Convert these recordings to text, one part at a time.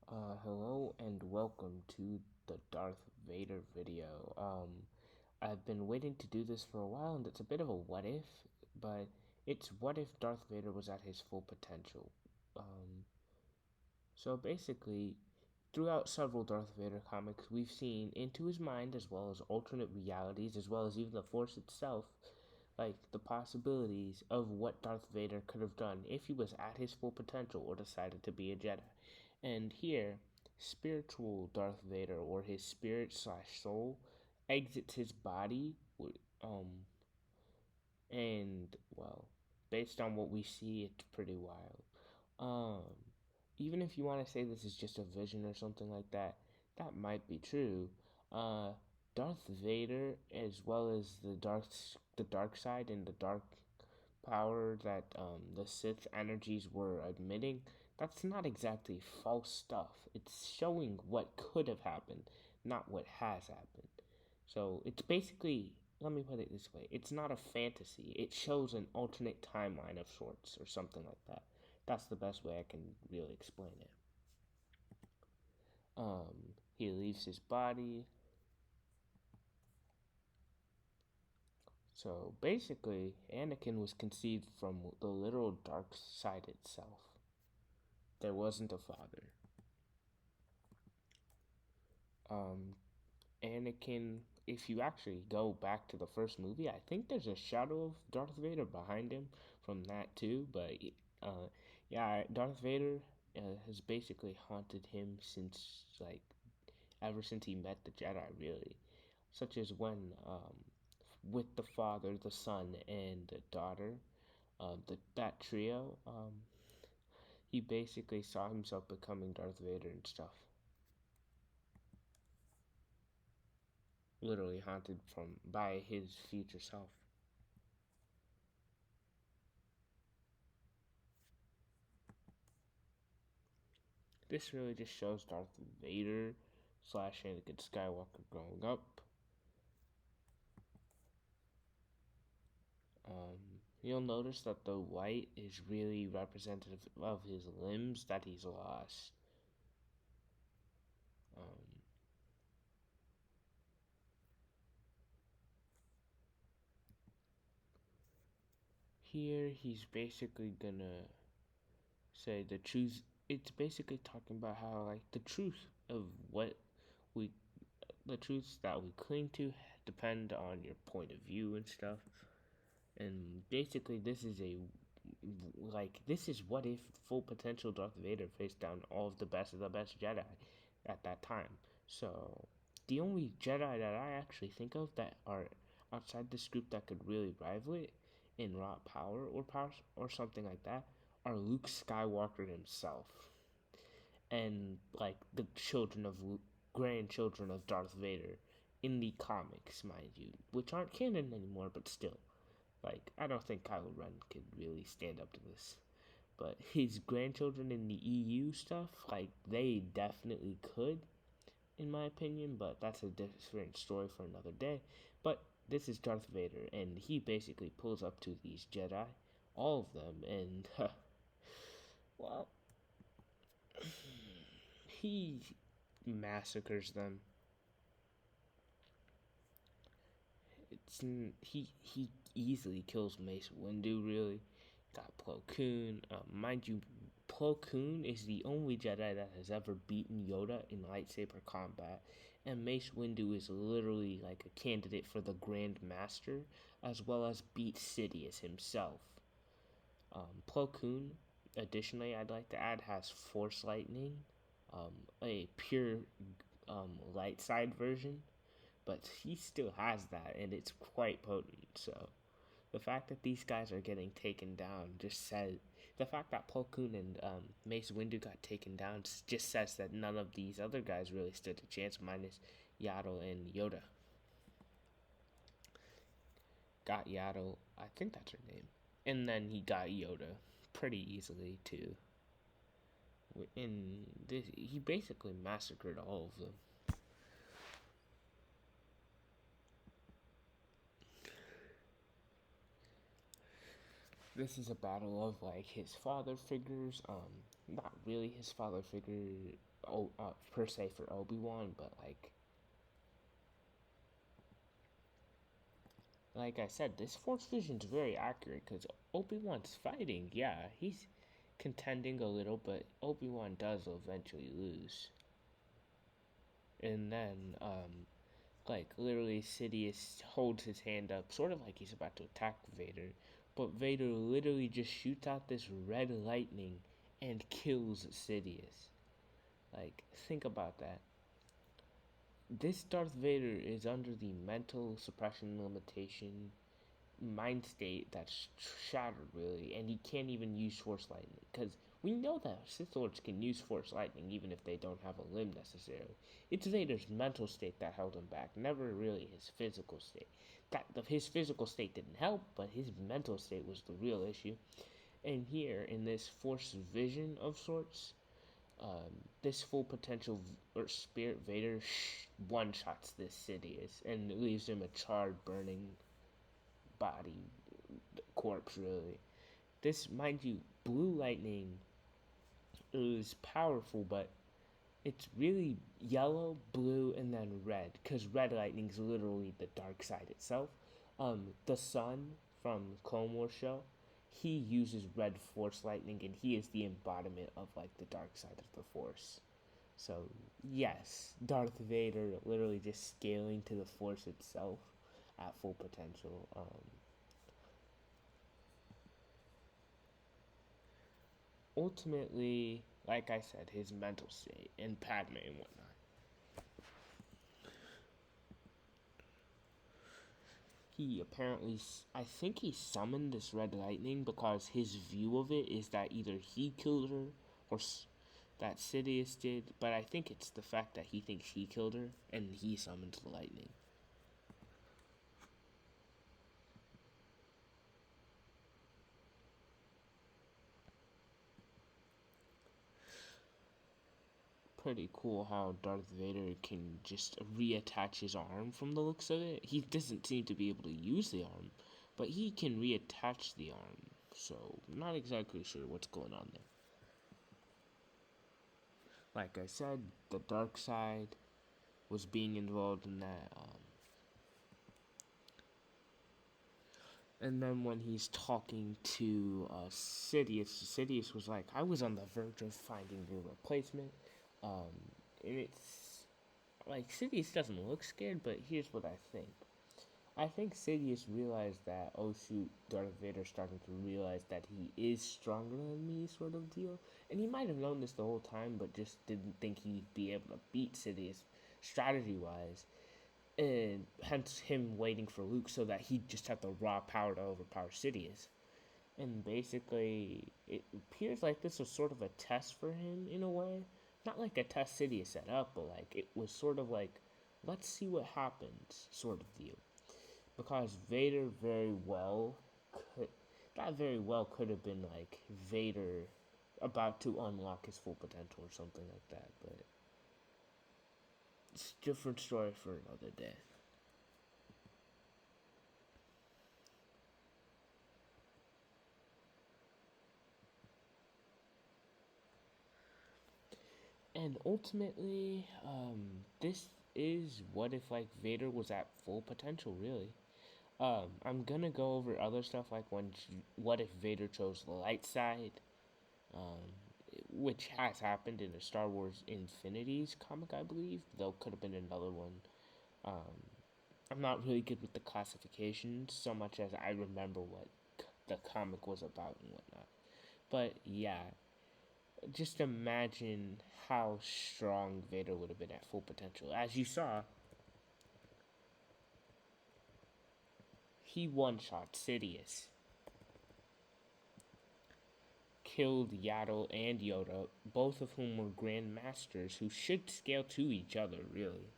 Hello and welcome to the Darth Vader video. I've been waiting to do this for a while, and it's a bit of a what if, but it's what if Darth Vader was at his full potential. So basically, throughout several Darth Vader comics, we've seen into his mind as well as alternate realities, as well as even the Force itself, like the possibilities of what Darth Vader could have done if he was at his full potential or decided to be a Jedi. And here, spiritual Darth Vader, or his spirit slash soul, exits his body, um, and well, based on what we see, it's pretty wild. Um, Even if you want to say this is just a vision or something like that, that might be true. Uh, Darth Vader, as well as the dark side and the dark power that the Sith energies were admitting, that's not exactly false stuff. It's showing what could have happened, not what has happened. So it's basically, let me put it this way, it's not a fantasy. It shows an alternate timeline of sorts or something like that. That's the best way I can really explain it. He leaves his body. So basically, Anakin was conceived from the literal dark side itself. There wasn't a father. Um, Anakin, if you actually go back to the first movie, I think there's a shadow of Darth Vader behind him from that too. But yeah, Darth Vader has basically haunted him since ever since he met the Jedi, really. Such as when with the father, the son, and the daughter, that trio, he basically saw himself becoming Darth Vader and stuff. Literally haunted from by his future self. This really just shows Darth Vader slash Anakin Skywalker growing up. You'll notice that the white is really representative of his limbs that he's lost. Um, Here he's basically gonna say the truth. It's basically talking about how the truth of what we the truths that we cling to depend on your point of view and stuff. And basically this is what if full potential Darth Vader faced down all of the best Jedi at that time. So the only Jedi that I actually think of that are outside this group that could really rival it in raw power or something like that are Luke Skywalker himself and the grandchildren of Darth Vader in the comics, mind you, which aren't canon anymore, but still. I don't think Kylo Ren could really stand up to this. But his grandchildren in the EU stuff, they definitely could, in my opinion, but that's a different story for another day. But this is Darth Vader, and he basically pulls up to these Jedi, all of them, and, well, he massacres them. He easily kills Mace Windu. Really, got Plo Koon. Mind you, Plo Koon is the only Jedi that has ever beaten Yoda in lightsaber combat, and Mace Windu is literally like a candidate for the Grand Master, as well as beat Sidious himself. Plo Koon, additionally, I'd like to add, has Force Lightning, a pure light side version, but he still has that, and it's quite potent. So the fact that these guys are getting taken down just says the fact that Plo Koon and Mace Windu got taken down just says that none of these other guys really stood a chance, minus Yaddle and Yoda. Got Yaddle, I think that's her name, and then he got Yoda pretty easily too. In this, he basically massacred all of them. This is a battle of like his father figures. Not really his father figure, per se for Obi-Wan, but like I said, this Force Vision's very accurate because Obi-Wan's fighting. Yeah, he's contending a little, but Obi-Wan does eventually lose. And then, like literally, Sidious holds his hand up, sort of like he's about to attack Vader, but Vader literally just shoots out this red lightning and kills Sidious. Like, think about that. This Darth Vader is under the mental suppression limitation mind state that's shattered, really, and he can't even use Force Lightning. Because we know that Sith Lords can use Force Lightning even if they don't have a limb necessarily. It's Vader's mental state that held him back, never really his physical state. His physical state didn't help, but his mental state was the real issue. And here, in this Force vision of sorts, this full potential or spirit Vader one shots this Sidious and leaves him a charred, burning body corpse. Really, this, mind you, blue lightning is powerful, but it's really yellow, blue, and then red. Because red lightning is literally the dark side itself. The sun from Clone Wars show, he uses red force lightning, and he is the embodiment of like the dark side of the force. So yes, Darth Vader literally just scaling to the force itself at full potential. Ultimately, like I said, his mental state and Padme and whatnot. He apparently, I think he summoned this red lightning because his view of it is that either he killed her or that Sidious did, but I think it's the fact that he thinks he killed her and he summoned the lightning. Pretty cool how Darth Vader can just reattach his arm from the looks of it. He doesn't seem to be able to use the arm, but he can reattach the arm. So, not exactly sure what's going on there. Like I said, the dark side was being involved in that. And then when he's talking to Sidious was like, I was on the verge of finding your replacement. And it's like Sidious doesn't look scared, but here's what I think. I think Sidious realized that, oh shoot, Darth Vader's starting to realize that he is stronger than me, sort of deal. And he might have known this the whole time, but just didn't think he'd be able to beat Sidious strategy wise. And hence him waiting for Luke so that he'd just have the raw power to overpower Sidious. And basically, it appears like this was sort of a test for him in a way. Not like a test Sidious set up, but like it was sort of like, let's see what happens, sort of deal. Because Vader could have been like Vader about to unlock his full potential or something like that, but it's a different story for another day. And ultimately, this is what if like Vader was at full potential, really. I'm gonna go over other stuff like what if Vader chose the light side, um, which has happened in the Star Wars Infinities comic, I believe. Though could have been another one. Um, I'm not really good with the classifications so much as I remember what the comic was about and whatnot. But yeah, just imagine how strong Vader would have been at full potential. As you saw, he one-shot Sidious, killed Yaddle and Yoda, both of whom were Grand Masters who should scale to each other, really.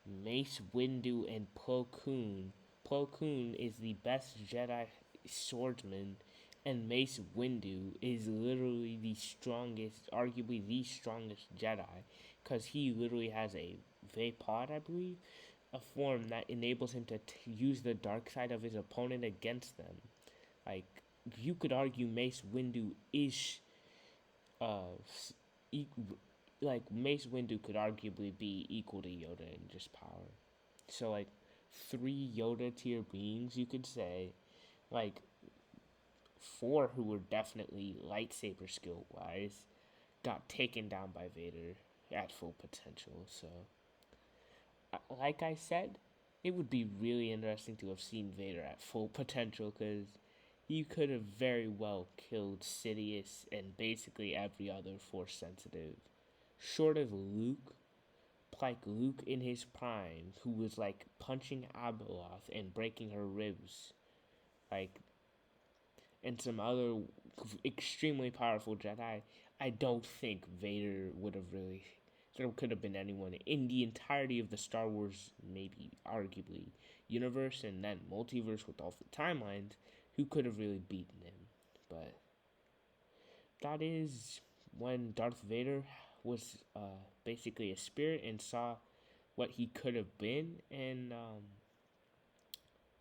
Mace Windu and Plo Koon. Plo Koon is the best Jedi swordsman, and Mace Windu is literally the strongest, arguably the strongest Jedi, because he literally has a Vapod, I believe, a form that enables him to use the dark side of his opponent against them. Like, you could argue Mace Windu is uh e- like Mace Windu could arguably be equal to Yoda in just power. So like three Yoda tier beings, you could say, like four who were definitely lightsaber skill wise, got taken down by Vader at full potential. So, like I said, it would be really interesting to have seen Vader at full potential because he could have very well killed Sidious and basically every other Force sensitive, short of Luke. Like Luke in his prime, who was like punching Abeloth and breaking her ribs, like, and some other extremely powerful Jedi. I don't think Vader would have really. There could have been anyone in the entirety of the Star Wars, maybe arguably, universe and then multiverse with all the timelines, who could have really beaten him. But that is when Darth Vader was basically a spirit and saw what he could have been, and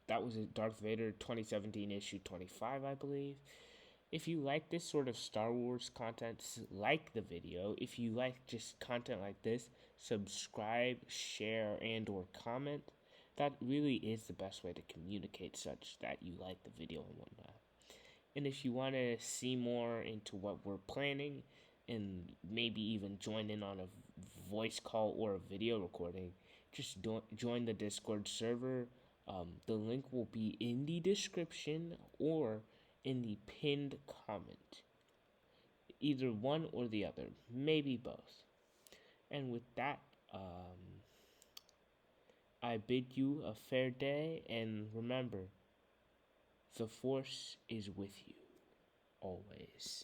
that was Darth Vader 2017 issue 25, I believe. If you like this sort of Star Wars content, like the video. If you like just content like this, subscribe, share, and or comment. That really is the best way to communicate such that you like the video and whatnot. And if you want to see more into what we're planning and maybe even join in on a voice call or a video recording, just join the Discord server. The link will be in the description or in the pinned comment. Either one or the other, maybe both. And with that, I bid you a fair day, and remember, the Force is with you always.